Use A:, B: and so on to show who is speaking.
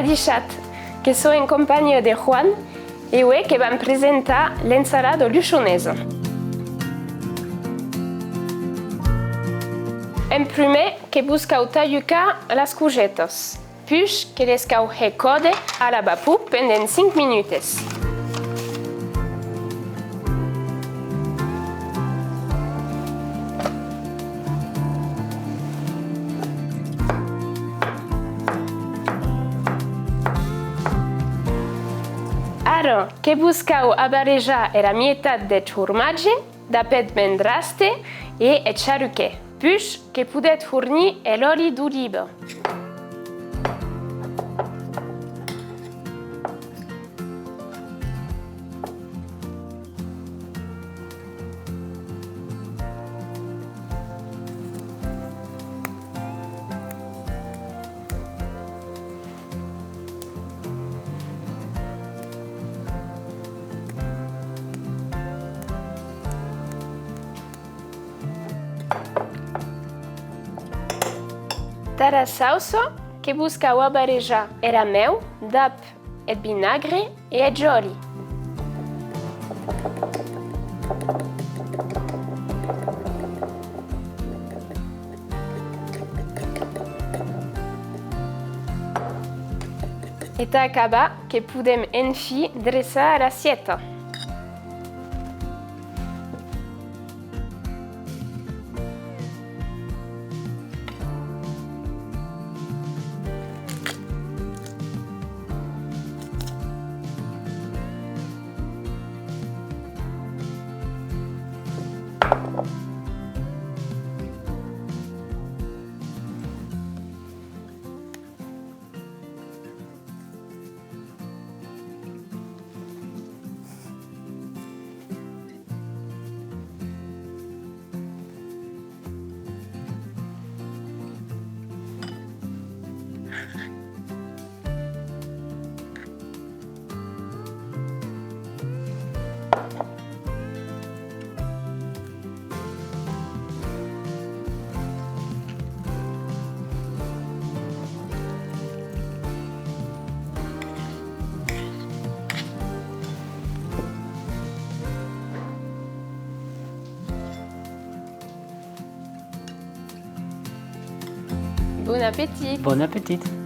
A: Adichat, che sono in compagnia di Juan e ue che van presenta l'insalata luchonese. En primer, que buscau tallucar las courgettes, puis que les cau recode a la vapor pendant 5 minutes. Ara que buscau a barrejar la meitat del formatge, dapet mendraste e el charuquet, puis que podet fornir l'oli d'oliva. Tara sauce que buscau a barrejar era mel, dap el vinagre e el oli. Et acaba que podem enfi dressar a l'assiette. Bon appétit!
B: Bon appétit!